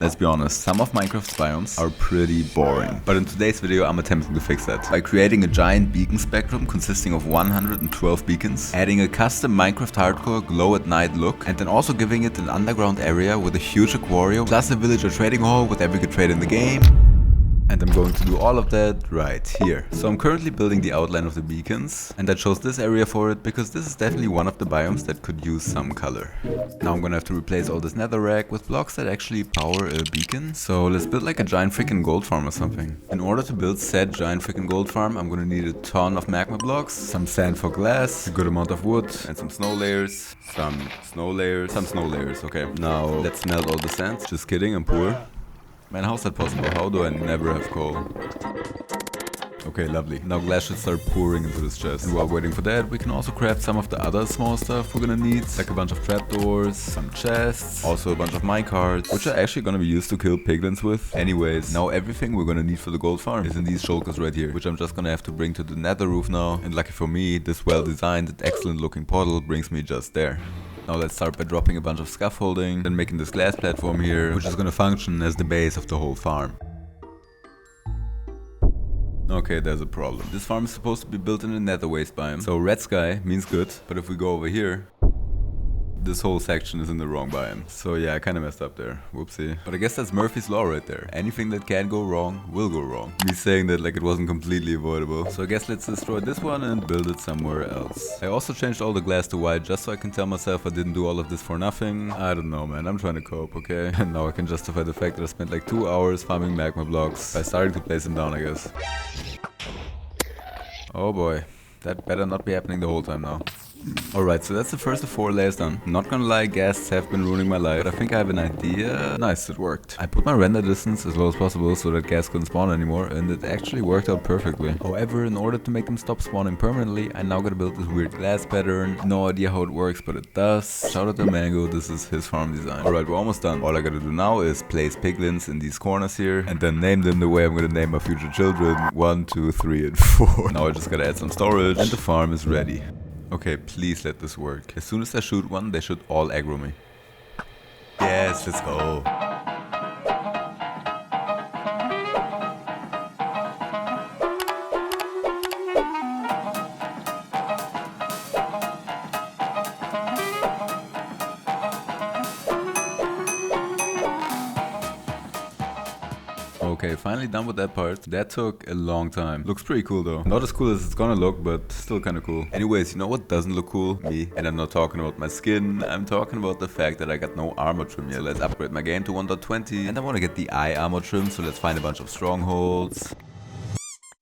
Let's be honest, some of Minecraft's biomes are pretty boring. But in today's video I'm attempting to fix that by creating a giant beacon spectrum consisting of 112 beacons, adding a custom Minecraft hardcore glow at night look, and then also giving it an underground area with a huge aquarium, plus a villager trading hall with every good trade in the game. And I'm going to do all of that right here. So I'm currently building the outline of the beacons, and I chose this area for it because this is definitely one of the biomes that could use some color. Now I'm gonna have to replace all this netherrack with blocks that actually power a beacon. So let's build like a giant freaking gold farm or something. In order to build said giant freaking gold farm, I'm gonna need a ton of magma blocks, some sand for glass, a good amount of wood, and some snow layers, some snow layers. Okay, now let's melt all the sand. Just kidding, I'm poor. Man, how's that possible? How do I never have coal? Okay, lovely. Now glass should start pouring into this chest. And while waiting for that, we can also craft some of the other small stuff we're gonna need. Like a bunch of trapdoors, some chests, also a bunch of minecarts, which are actually gonna be used to kill piglins with. Anyways, now everything we're gonna need for the gold farm is in these shulkers right here, which I'm just gonna have to bring to the nether roof now. And lucky for me, this well-designed and excellent looking portal brings me just there. Now let's start by dropping a bunch of scaffolding, then making this glass platform here, which is gonna function as the base of the whole farm. Okay, there's a problem. This farm is supposed to be built in a nether waste biome, so red sky means good, but if we go over here, this whole section is in the wrong biome. So yeah, I kinda messed up there. Whoopsie. But I guess that's Murphy's Law right there. Anything that can go wrong will go wrong. Me saying that like it wasn't completely avoidable. So I guess let's destroy this one and build it somewhere else. I also changed all the glass to white just so I can tell myself I didn't do all of this for nothing. I don't know, man. I'm trying to cope, okay? And now I can justify the fact that I spent like 2 hours farming magma blocks by starting to place them down, I guess. Oh boy. That better not be happening the whole time now. Alright, so that's the first of 4 layers done. Not gonna lie, ghasts have been ruining my life, but I think I have an idea. Nice, it worked. I put my render distance as low as possible so that ghasts couldn't spawn anymore, and it actually worked out perfectly. However, in order to make them stop spawning permanently, I now gotta build this weird glass pattern. No idea how it works, but it does. Shout out to Mango, this is his farm design. Alright, we're almost done. All I gotta do now is place piglins in these corners here, and then name them the way I'm gonna name my future children. 1, 2, 3, and 4. Now I just gotta add some storage, and the farm is ready. Okay, please let this work. As soon as I shoot one, they should all aggro me. Yes, let's go. Okay, finally done with that part. That took a long time. Looks pretty cool though. Not as cool as it's gonna look, but still kinda cool. Anyways, you know what doesn't look cool? Me. And I'm not talking about my skin. I'm talking about the fact that I got no armor trim yet. Let's upgrade my game to 1.20. And I wanna get the eye armor trim, so let's find a bunch of strongholds.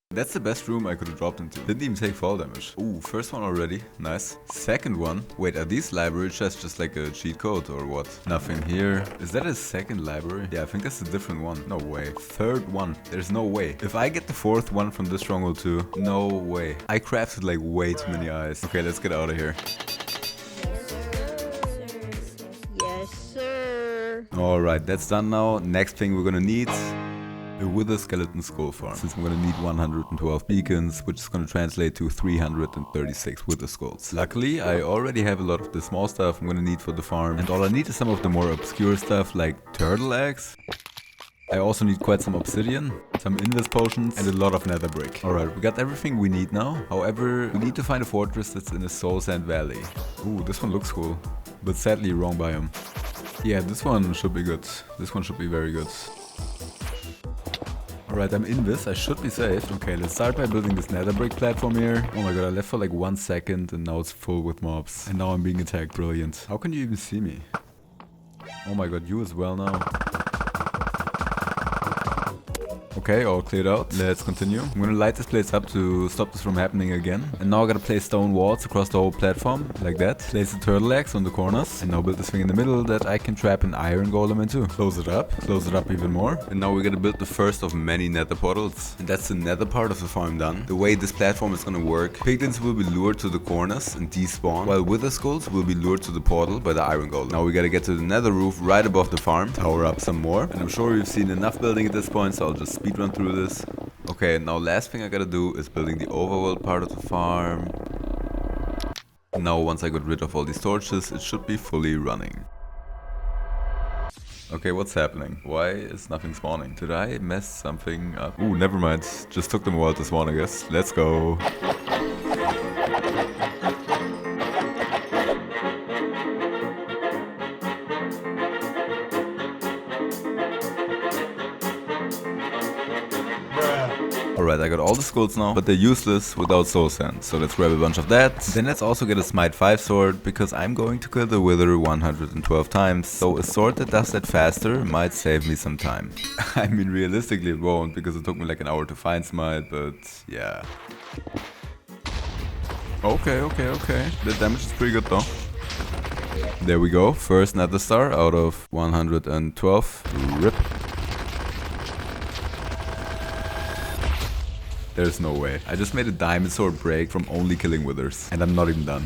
That's the best room I could have dropped into. Didn't even take fall damage. Ooh, first one already. Nice. Second one. Wait, are these library chests just like a cheat code or what? Nothing here. Is that a second library? Yeah, I think that's a different one. No way. Third one. There's no way. If I get the fourth one from this stronghold too, no way. I crafted like way too many eyes. Okay, let's get out of here. Yes, sir. Alright, that's done now. Next thing we're gonna need a wither skeleton skull farm, since I'm gonna need 112 beacons, which is gonna translate to 336 wither skulls. Luckily, I already have a lot of the small stuff I'm gonna need for the farm, and all I need is some of the more obscure stuff like turtle eggs. I also need quite some obsidian, some invis potions, and a lot of nether brick. Alright, we got everything we need now. However, we need to find a fortress that's in a soul sand valley. Ooh, this one looks cool, but sadly wrong biome. Yeah, this one should be good. This one should be very good. Alright, I'm in this, I should be safe. Okay, let's start by building this nether brick platform here. Oh my god, I left for like 1 second and now it's full with mobs. And now I'm being attacked, brilliant. How can you even see me? Oh my god, you as well now. Okay, all cleared out. Let's continue. I'm gonna light this place up to stop this from happening again. And now I gotta place stone walls across the whole platform, like that. Place the turtle eggs on the corners. And now build this thing in the middle that I can trap an iron golem into. Close it up even more. And now we're gonna build the first of many nether portals. And that's the nether part of the farm done. The way this platform is gonna work, piglins will be lured to the corners and despawn, while wither skulls will be lured to the portal by the iron golem. Now we gotta get to the nether roof right above the farm, tower up some more. And I'm sure you've seen enough building at this point, so I'll just speed run through this. Okay, now last thing I gotta do is building the overworld part of the farm. Now once I got rid of all these torches, it should be fully running. Okay, what's happening? Why is nothing spawning? Did I mess something up? Ooh, never mind. Just took them a while to spawn, I guess. Let's go. Alright, I got all the skulls now, but they're useless without soul sand. So let's grab a bunch of that. Then let's also get a smite 5 sword, because I'm going to kill the wither 112 times. So a sword that does that faster might save me some time. I mean, realistically it won't, because it took me like an hour to find smite, but yeah. Okay. The damage is pretty good though. There we go. First nether star out of 112. Rip. There's no way. I just made a diamond sword break from only killing withers. And I'm not even done.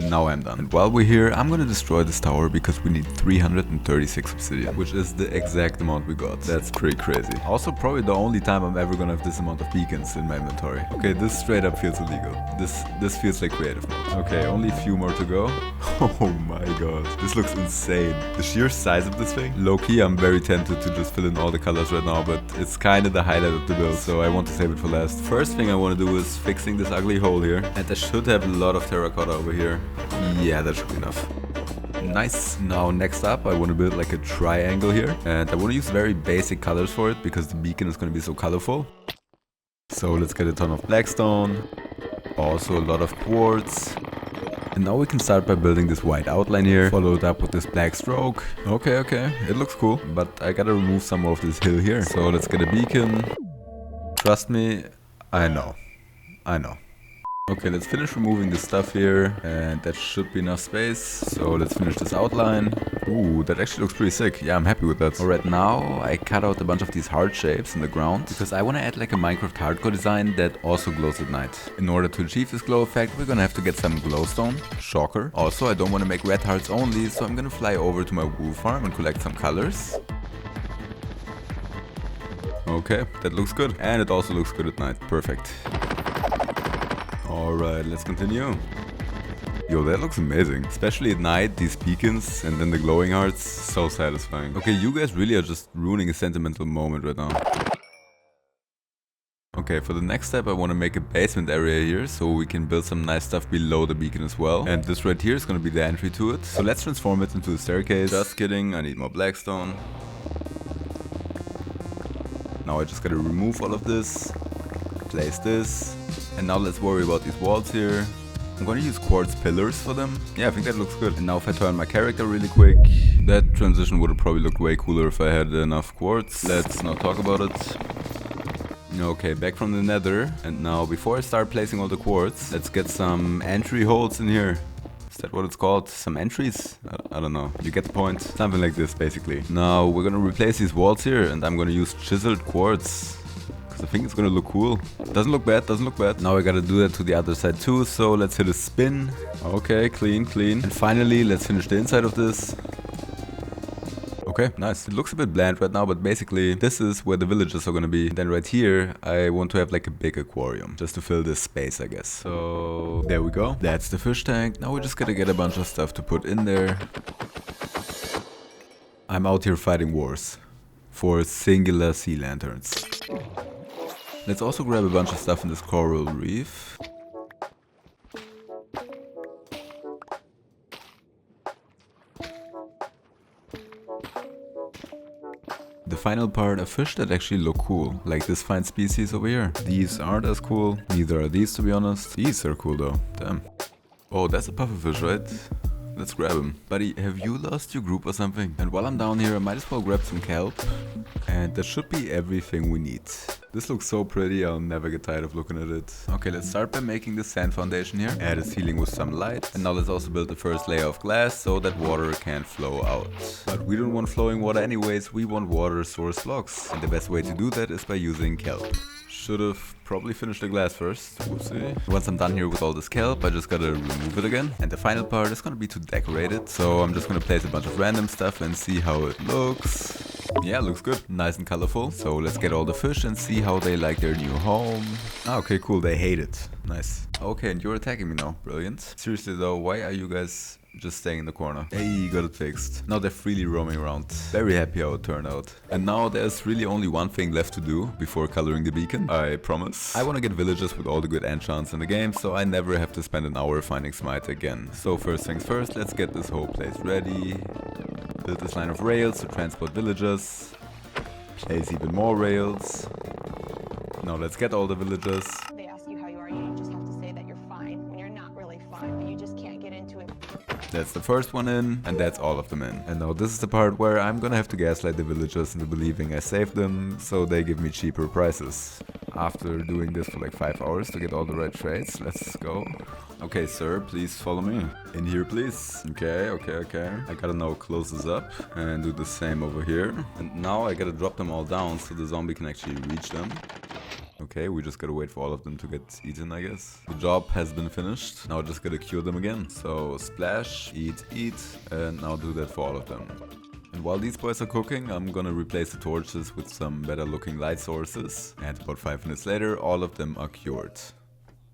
Now I'm done. And while we're here, I'm gonna destroy this tower because we need 336 obsidian, which is the exact amount we got. That's pretty crazy. Also, probably the only time I'm ever gonna have this amount of beacons in my inventory. Okay, this straight up feels illegal. This feels like creative mode. Okay, only a few more to go. Oh my god, this looks insane. The sheer size of this thing. Low-key, I'm very tempted to just fill in all the colors right now, but it's kind of the highlight of the build, so I want to save it for last. First thing I want to do is fixing this ugly hole here. And I should have a lot of terracotta over here. Yeah, that should be enough. Nice. Now next up I want to build like a triangle here, and I want to use very basic colors for it because the beacon is going to be so colorful. So let's get a ton of blackstone, also a lot of quartz. And now we can start by building this white outline here, followed up with this black stroke. Okay, it looks cool, but I gotta remove some of this hill here. So let's get a beacon. Trust me, I know. Okay, let's finish removing this stuff here, and that should be enough space. So let's finish this outline. Ooh, that actually looks pretty sick. Yeah, I'm happy with that. Alright, now I cut out a bunch of these heart shapes in the ground because I want to add like a Minecraft hardcore design that also glows at night. In order to achieve this glow effect, we're gonna have to get some glowstone. Shocker. Also, I don't want to make red hearts only, so I'm gonna fly over to my wool farm and collect some colors. Okay, that looks good. And it also looks good at night. Perfect. Alright, let's continue. Yo, that looks amazing. Especially at night, these beacons and then the glowing hearts, so satisfying. Okay, you guys really are just ruining a sentimental moment right now. Okay, for the next step I want to make a basement area here so we can build some nice stuff below the beacon as well. And this right here is going to be the entry to it. So let's transform it into a staircase. Just kidding, I need more blackstone. Now I just gotta remove all of this. Place this. And now let's worry about these walls here. I'm gonna use quartz pillars for them. Yeah, I think that looks good. And now if I turn my character really quick, that transition would have probably looked way cooler if I had enough quartz. Let's not talk about it. Okay, back from the nether. And now before I start placing all the quartz, let's get some entry holes in here. Is that what it's called? Some entries? I don't know. You get the point? Something like this, basically. Now we're gonna replace these walls here, and I'm gonna use chiseled quartz. I think it's gonna look cool. Doesn't look bad, doesn't look bad. Now I gotta do that to the other side too, so let's hit a spin. Okay, clean. And finally, let's finish the inside of this. Okay, nice. It looks a bit bland right now, but basically, this is where the villagers are gonna be. Then right here, I want to have like a big aquarium, just to fill this space, I guess. So, there we go. That's the fish tank. Now we just gotta get a bunch of stuff to put in there. I'm out here fighting wars for singular sea lanterns. Let's also grab a bunch of stuff in this coral reef. The final part, a fish that actually look cool, like this fine species over here. These aren't as cool, neither are these to be honest. These are cool though, damn. Oh, that's a pufferfish, right? Let's grab him. Buddy, have you lost your group or something? And while I'm down here, I might as well grab some kelp. And that should be everything we need. This looks so pretty, I'll never get tired of looking at it. Okay, let's start by making the sand foundation here. Add a ceiling with some light. And now let's also build the first layer of glass so that water can flow out. But we don't want flowing water anyways, we want water source blocks. And the best way to do that is by using kelp. Should have probably finished the glass first. Whoopsie. Once I'm done here with all this kelp, I just gotta remove it again. And the final part is gonna be to decorate it. So I'm just gonna place a bunch of random stuff and see how it looks. Yeah, looks good. Nice and colorful. So let's get all the fish and see how they like their new home. Ah, okay, cool. They hate it. Nice. Okay, and you're attacking me now. Brilliant. Seriously though, why are you guys just staying in the corner? Hey, got it fixed. Now they're freely roaming around. Very happy how it turned out. And now there's really only one thing left to do before coloring the beacon. I promise. I want to get villagers with all the good enchants in the game, so I never have to spend an hour finding smite again. So first things first, let's get this whole place ready. Build this line of rails to transport villagers. Place even more rails. Now let's get all the villagers. They ask you how you are, you just have to say that you're fine when you're not really fine, but you just can't get into it. That's the first one in, and that's all of them in. And now this is the part where I'm gonna have to gaslight the villagers into believing I saved them, so they give me cheaper prices. After doing this for like 5 hours to get all the right trades, let's go. Okay, sir, please follow me. In here, please. Okay. I gotta now close this up and do the same over here. And now I gotta drop them all down so the zombie can actually reach them. Okay, we just gotta wait for all of them to get eaten, I guess. The job has been finished. Now I just gotta cure them again. So splash, eat, and now do that for all of them. And while these boys are cooking, I'm gonna replace the torches with some better looking light sources. And about 5 minutes later, all of them are cured.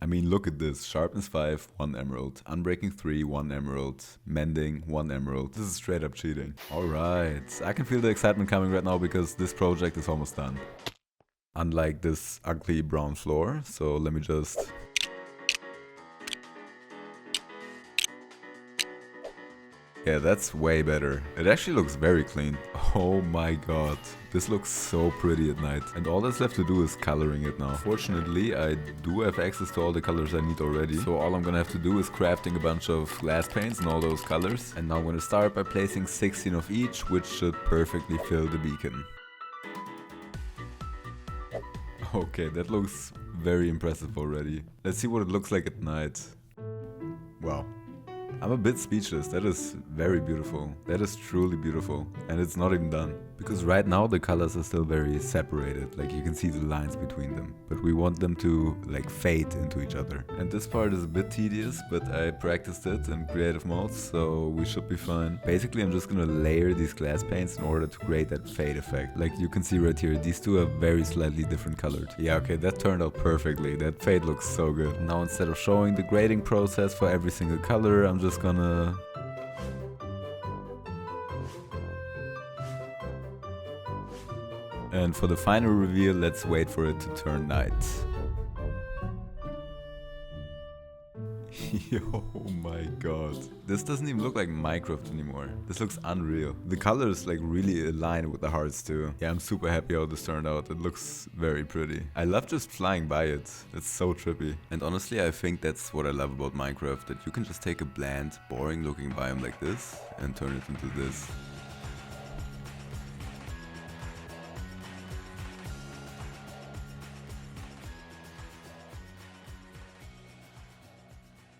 I mean, look at this. Sharpness 5, 1 emerald. Unbreaking 3, 1 emerald. Mending, 1 emerald. This is straight up cheating. Alright, I can feel the excitement coming right now because this project is almost done. Unlike this ugly brown floor, so let me just... Yeah, that's way better. It actually looks very clean. Oh my god. This looks so pretty at night. And all that's left to do is coloring it now. Fortunately, I do have access to all the colors I need already. So all I'm gonna have to do is crafting a bunch of glass paints in all those colors. And now I'm gonna start by placing 16 of each, which should perfectly fill the beacon. Okay, that looks very impressive already. Let's see what it looks like at night. Wow. I'm a bit speechless. That is very beautiful. That is truly beautiful. And it's not even done. Because right now the colors are still very separated. Like you can see the lines between them. But we want them to like fade into each other. And this part is a bit tedious, but I practiced it in creative mode, so we should be fine. Basically, I'm just gonna layer these glass paints in order to create that fade effect. Like you can see right here, these two are very slightly different colored. Yeah, okay, that turned out perfectly. That fade looks so good. Now instead of showing the grading process for every single color, I'm just gonna... And for the final reveal, let's wait for it to turn night. Yo, my god. This doesn't even look like Minecraft anymore. This looks unreal. The colors like really align with the hearts too. Yeah, I'm super happy how this turned out. It looks very pretty. I love just flying by it. It's so trippy. And honestly, I think that's what I love about Minecraft. That you can just take a bland, boring looking biome like this and turn it into this.